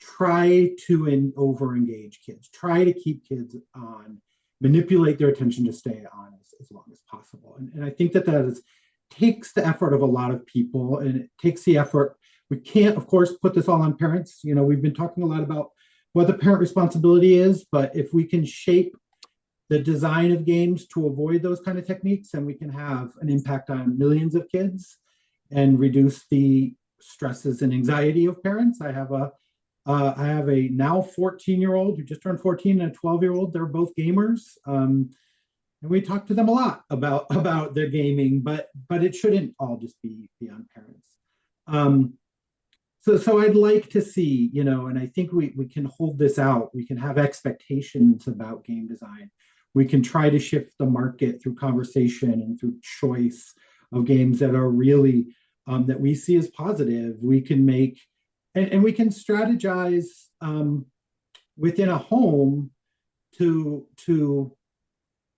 try to over engage kids, try to keep kids on, manipulate their attention to stay on as long as possible. And I think that takes the effort of a lot of people, and it takes the effort. We can't, of course, put this all on parents. We've been talking a lot about what the parent responsibility is, but if we can shape the design of games to avoid those kind of techniques, and we can have an impact on millions of kids and reduce the stresses and anxiety of parents. I have a now 14-year-old who just turned 14 and a 12-year-old. They're both gamers. And we talk to them a lot about their gaming, but it shouldn't all just be on parents. So I'd like to see, and I think we can hold this out. We can have expectations about game design. We can try to shift the market through conversation and through choice of games that are really that we see as positive. We can make and we can strategize within a home to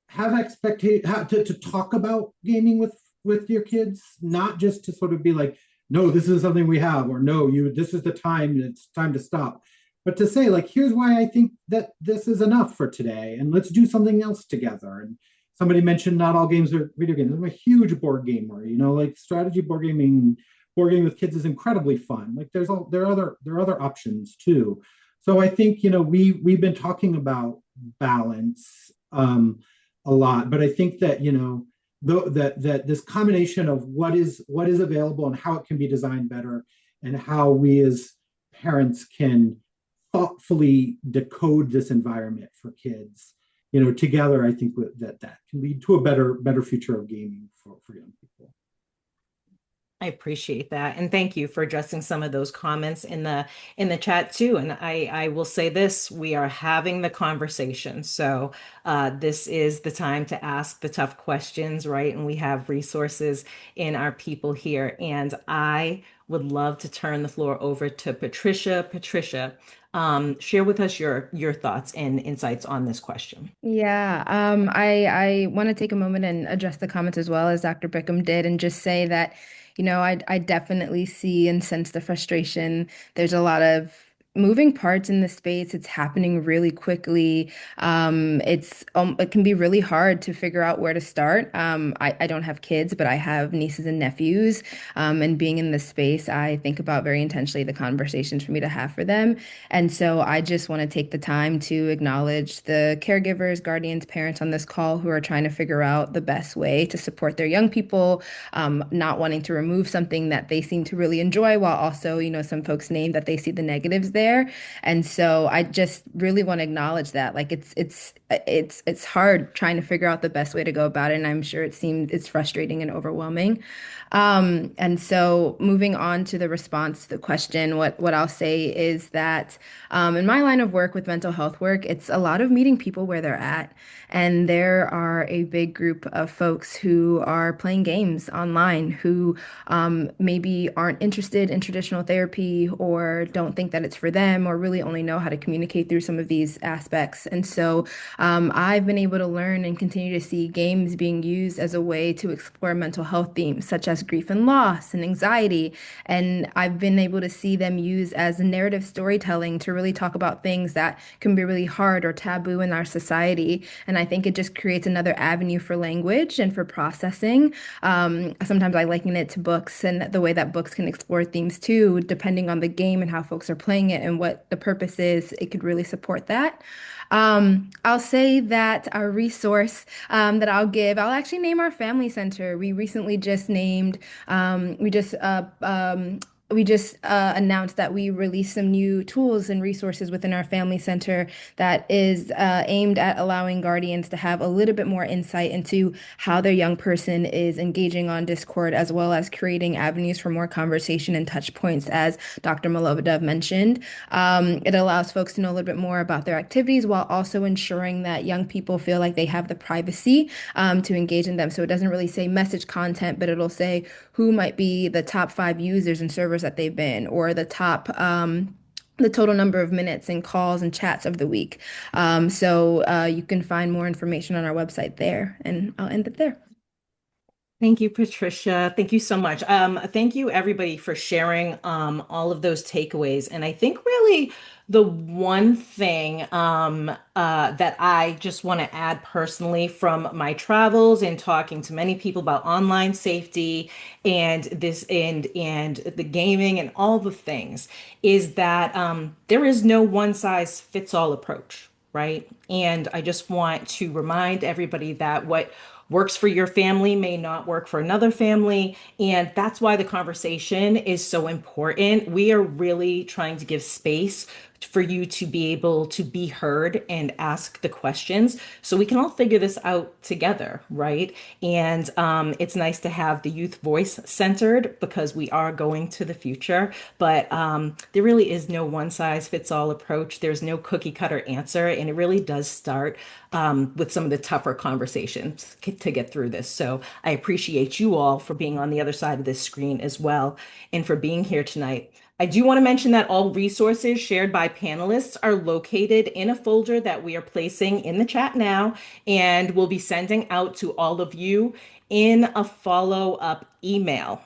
have expectation to talk about gaming with your kids, not just to sort of be like, no, this is something we have, or no, this is the time, it's time to stop, but to say like, here's why I think that this is enough for today, and let's do something else together. And somebody mentioned not all games are video games. I'm a huge board gamer, like strategy board gaming with kids is incredibly fun. Like there are other options too. So I think we've been talking about balance a lot, but I think that that this combination of what is available and how it can be designed better, and how we as parents can thoughtfully decode this environment for kids, together, I think that can lead to a better future of gaming for young people. I appreciate that. And thank you for addressing some of those comments in the chat too. And I will say this, we are having the conversation. So this is the time to ask the tough questions, right? And we have resources in our people here. And I would love to turn the floor over to Patricia. Patricia, share with us your thoughts and insights on this question. Yeah, I want to take a moment and address the comments as well as Dr. Bickham did, and just say that, I definitely see and sense the frustration. There's a lot of moving parts in the space. It's happening really quickly. It can be really hard to figure out where to start. I don't have kids, but I have nieces and nephews. And being in this space, I think about very intentionally the conversations for me to have for them. And so I just want to take the time to acknowledge the caregivers, guardians, parents on this call who are trying to figure out the best way to support their young people, not wanting to remove something that they seem to really enjoy, while also, some folks name that they see the negatives there. And so I just really want to acknowledge that. Like it's hard trying to figure out the best way to go about it. And I'm sure it's frustrating and overwhelming. And so moving on to the response to the question, what I'll say is that in my line of work with mental health work, it's a lot of meeting people where they're at. And there are a big group of folks who are playing games online who maybe aren't interested in traditional therapy or don't think that it's for them or really only know how to communicate through some of these aspects. And so I've been able to learn and continue to see games being used as a way to explore mental health themes such as grief and loss and anxiety. And I've been able to see them use as narrative storytelling to really talk about things that can be really hard or taboo in our society. And I think it just creates another avenue for language and for processing. Sometimes I liken it to books and the way that books can explore themes too, depending on the game and how folks are playing it and what the purpose is. It could really support that. I'll say that our resource that I'll actually name our family center. We recently just named, we just announced that we released some new tools and resources within our family center that is aimed at allowing guardians to have a little bit more insight into how their young person is engaging on Discord, as well as creating avenues for more conversation and touch points, as Dr. Milovidov mentioned. It allows folks to know a little bit more about their activities while also ensuring that young people feel like they have the privacy to engage in them. So it doesn't really say message content, but it'll say who might be the top 5 users and servers that they've been, or the total number of minutes and calls and chats of the week. So you can find more information on our website there, and I'll end it there. Thank you, Patricia. Thank you so much. Thank you, everybody, for sharing all of those takeaways. And I think really the one thing that I just want to add personally from my travels and talking to many people about online safety and and the gaming and all the things is that there is no one size fits all approach, right? And I just want to remind everybody that what works for your family may not work for another family. And that's why the conversation is so important. We are really trying to give space for you to be able to be heard and ask the questions so we can all figure this out together, right? And it's nice to have the youth voice centered because we are going to the future, but there really is no one size fits all approach. There's no cookie cutter answer, and it really does start with some of the tougher conversations to get through this. So I appreciate you all for being on the other side of this screen as well and for being here tonight. I do want to mention that all resources shared by panelists are located in a folder that we are placing in the chat now, and we'll be sending out to all of you in a follow-up email.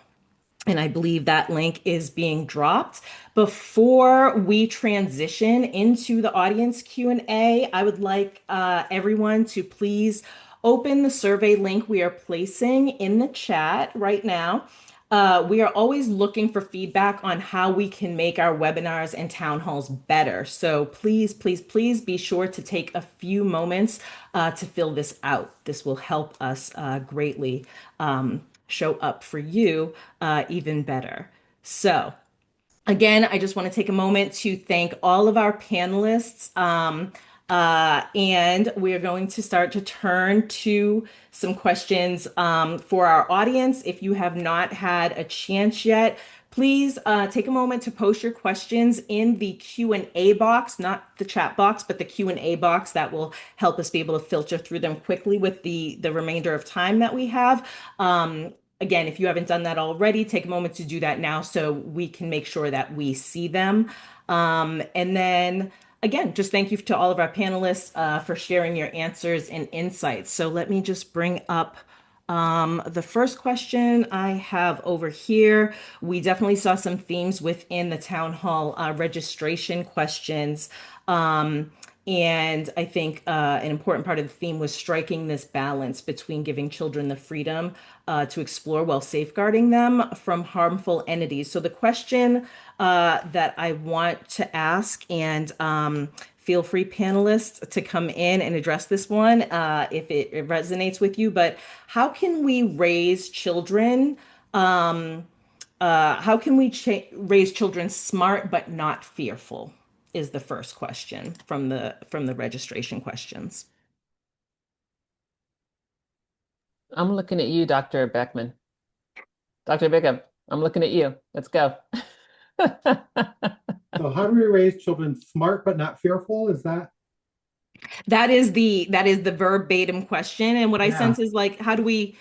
And I believe that link is being dropped. Before we transition into the audience Q&A, I would like everyone to please open the survey link we are placing in the chat right now. We are always looking for feedback on how we can make our webinars and town halls better. So please, please, please be sure to take a few moments to fill this out. This will help us greatly show up for you even better. So again, I just want to take a moment to thank all of our panelists. And we are going to start to turn to some questions for our audience. If you have not had a chance yet, please take a moment to post your questions in the Q&A box, not the chat box, but the Q&A box. That will help us be able to filter through them quickly with the remainder of time that we have. again, if you haven't done that already, take a moment to do that now so we can make sure that we see them. And then again, just thank you to all of our panelists for sharing your answers and insights. So let me just bring up the first question I have over here. We definitely saw some themes within the town hall registration questions. Um, and I think an important part of the theme was striking this balance between giving children the freedom to explore while safeguarding them from harmful entities. So the question that I want to ask, and feel free, panelists, to come in and address this one if it resonates with you. But how can we raise children? How can we raise children smart but not fearful? Is the first question from the registration questions. I'm looking at you, Dr. Beckman. Dr. Bickham, I'm looking at you. Let's go. So how do we raise children smart but not fearful? Is that? That is the verbatim question. And what I Yeah, sense is like, how do we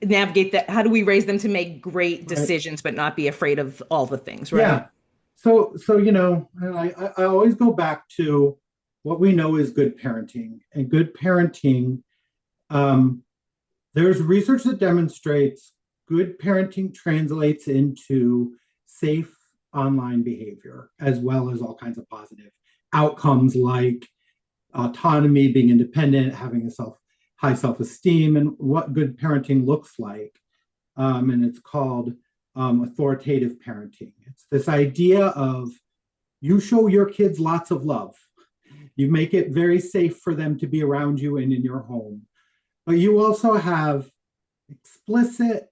navigate that? How do we raise them to make great right. decisions but not be afraid of all the things, right? Yeah. So and I always go back to what we know is good parenting. And good parenting, um, there's research that demonstrates good parenting translates into safe online behavior as well as all kinds of positive outcomes like autonomy, being independent, having a high self-esteem, and what good parenting looks like. And it's called authoritative parenting. It's this idea of you show your kids lots of love. You make it very safe for them to be around you and in your home. But you also have explicit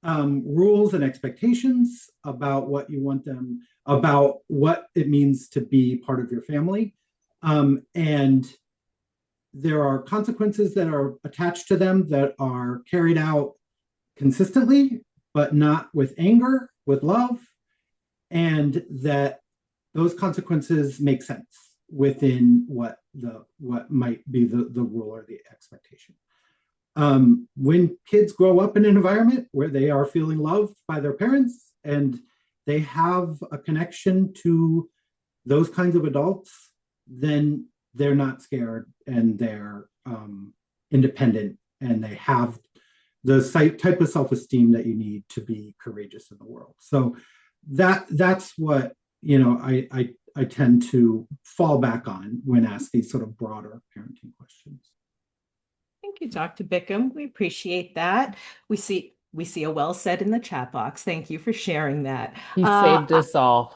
rules and expectations about what you want them, about what it means to be part of your family. And there are consequences that are attached to them that are carried out consistently, but not with anger, with love, and that those consequences make sense within what might be the rule or the expectation. When kids grow up in an environment where they are feeling loved by their parents and they have a connection to those kinds of adults, then they're not scared and they're independent and they have the type of self-esteem that you need to be courageous in the world. So that's what I tend to fall back on when asked these sort of broader parenting questions. Thank you, Dr. Bickham. We appreciate that. We see a well said in the chat box. Thank you for sharing that. He saved us all.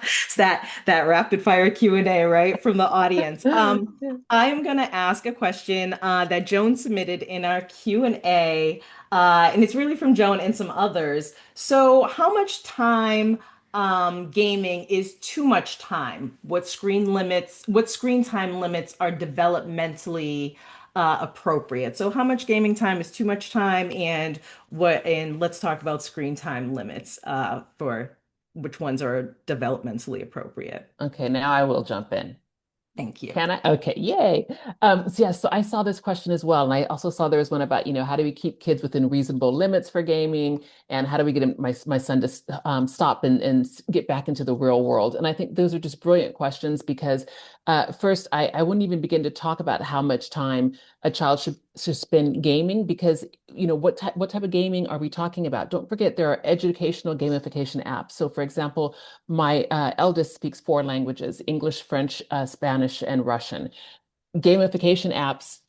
It's that rapid fire Q&A, right, from the audience. I am going to ask a question that Joan submitted in our Q&A, and it's really from Joan and some others. So, how much time gaming is too much time? What screen time limits are developmentally appropriate? So how much gaming time is too much time, and let's talk about screen time limits for which ones are developmentally appropriate. Okay, now I will jump in. Thank you. Can I? Okay, yay. So I saw this question as well. And I also saw there was one about, how do we keep kids within reasonable limits for gaming? And how do we get my son to stop and get back into the real world? And I think those are just brilliant questions because first, I wouldn't even begin to talk about how much time a child should spend gaming because, what type of gaming are we talking about? Don't forget, there are educational gamification apps. So for example, my eldest speaks 4 languages, English, French, Spanish, and Russian. Gamification apps,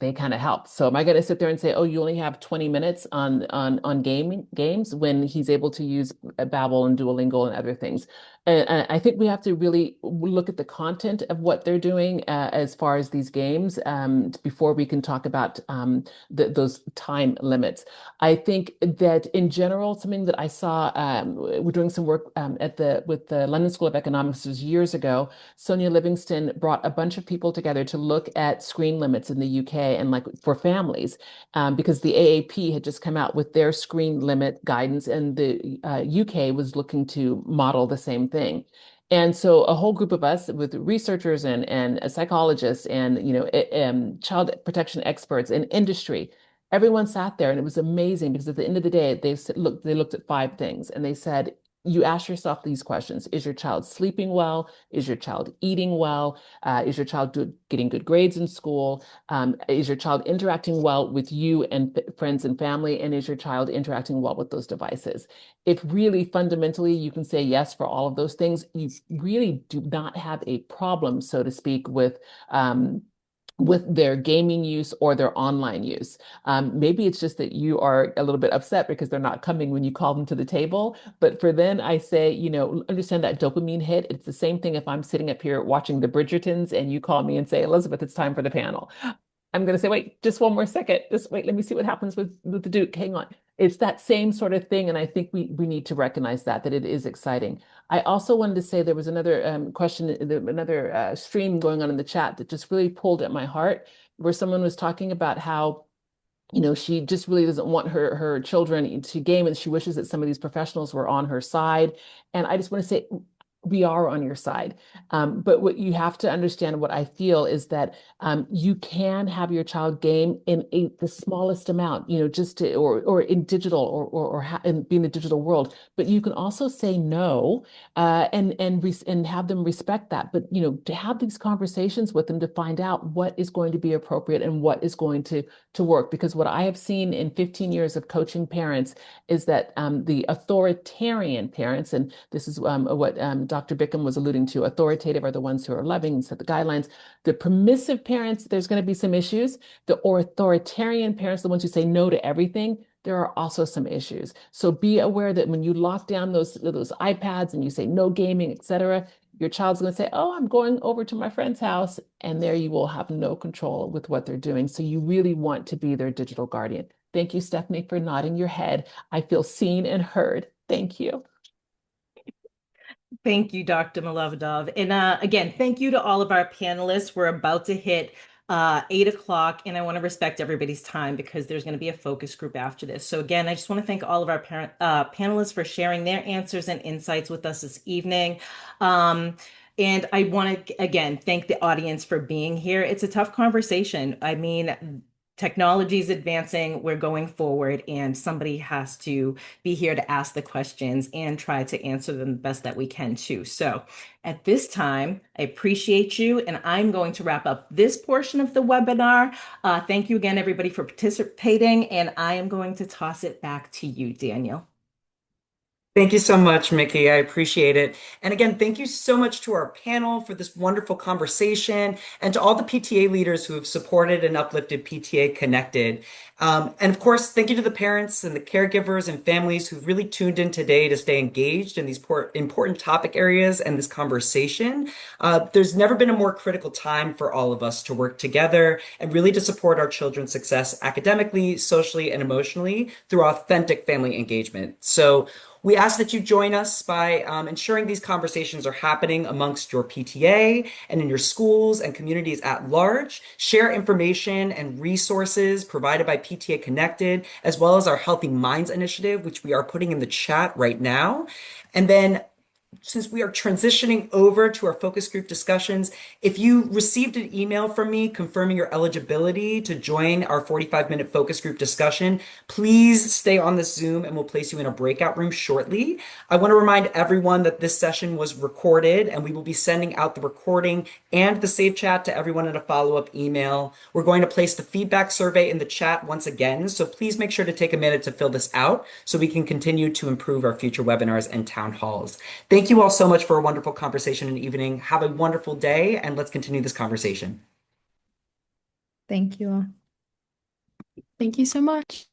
they kind of help. So am I going to sit there and say, oh, you only have 20 minutes on games when he's able to use Babbel and Duolingo and other things? And I think we have to really look at the content of what they're doing as far as these games before we can talk about those time limits. I think that in general, something that I saw, we're doing some work with the London School of Economics, was years ago. Sonia Livingston brought a bunch of people together to look at screen limits in the UK and like for families, because the AAP had just come out with their screen limit guidance, and the UK was looking to model the same thing. And so a whole group of us with researchers and psychologists and child protection experts and industry Everyone sat there and it was amazing because at the end of the day, they looked at 5 things and they said, you ask yourself these questions. Is your child sleeping well? Is your child eating well? Is your child getting good grades in school? Is your child interacting well with you and friends and family? And is your child interacting well with those devices? If really fundamentally you can say yes for all of those things, you really do not have a problem, so to speak, with their gaming use or their online use. Maybe it's just that you are a little bit upset because they're not coming when you call them to the table. But for then, I say, understand that dopamine hit. It's the same thing if I'm sitting up here watching the Bridgertons and you call me and say, Elizabeth, it's time for the panel. I'm going to say, wait, just one more second. Just wait, let me see what happens with the Duke. Hang on. It's that same sort of thing. And I think we need to recognize that it is exciting. I also wanted to say there was another question, another stream going on in the chat that just really pulled at my heart, where someone was talking about how she just really doesn't want her children to game, and she wishes that some of these professionals were on her side. And I just want to say, we are on your side. But what you have to understand, what I feel is that you can have your child game in the smallest amount, just to, or in digital or be in the digital world. But you can also say no, and have them respect that. But to have these conversations with them to find out what is going to be appropriate and what is going to work. Because what I have seen in 15 years of coaching parents is that the authoritarian parents, and this is what Dr. Bickham was alluding to, authoritative are the ones who are loving and set the guidelines. The permissive parents, there's going to be some issues. The authoritarian parents, the ones who say no to everything, there are also some issues. So be aware that when you lock down those iPads and you say no gaming, etc., your child's going to say, oh, I'm going over to my friend's house. And there you will have no control with what they're doing. So you really want to be their digital guardian. Thank you, Stephanie, for nodding your head. I feel seen and heard. Thank you. Thank you, Dr. Milovidov. And again, thank you to all of our panelists. We're about to hit 8 o'clock, and I want to respect everybody's time because there's going to be a focus group after this. So again, I just want to thank all of our panelists for sharing their answers and insights with us this evening. And I want to, again, thank the audience for being here. It's a tough conversation. I mean, technology is advancing, we're going forward, and somebody has to be here to ask the questions and try to answer them the best that we can too. So at this time, I appreciate you, and I'm going to wrap up this portion of the webinar. Thank you again, everybody, for participating, and I am going to toss it back to you, Daniel. Thank you so much, Mikki. I appreciate it. And again, thank you so much to our panel for this wonderful conversation and to all the PTA leaders who have supported and uplifted PTA Connected. And of course, thank you to the parents and the caregivers and families who've really tuned in today to stay engaged in these important topic areas and this conversation. There's never been a more critical time for all of us to work together and really to support our children's success academically, socially, and emotionally through authentic family engagement. So we ask that you join us by ensuring these conversations are happening amongst your PTA and in your schools and communities at large. Share information and resources provided by PTA Connected, as well as our Healthy Minds initiative, which we are putting in the chat right now. And then since we are transitioning over to our focus group discussions, if you received an email from me confirming your eligibility to join our 45-minute focus group discussion, please stay on this Zoom and we'll place you in a breakout room shortly. I want to remind everyone that this session was recorded and we will be sending out the recording and the save chat to everyone in a follow-up email. We're going to place the feedback survey in the chat once again, so please make sure to take a minute to fill this out so we can continue to improve our future webinars and town halls. Thank you all so much for a wonderful conversation and evening. Have a wonderful day, and let's continue this conversation. Thank you all. Thank you so much.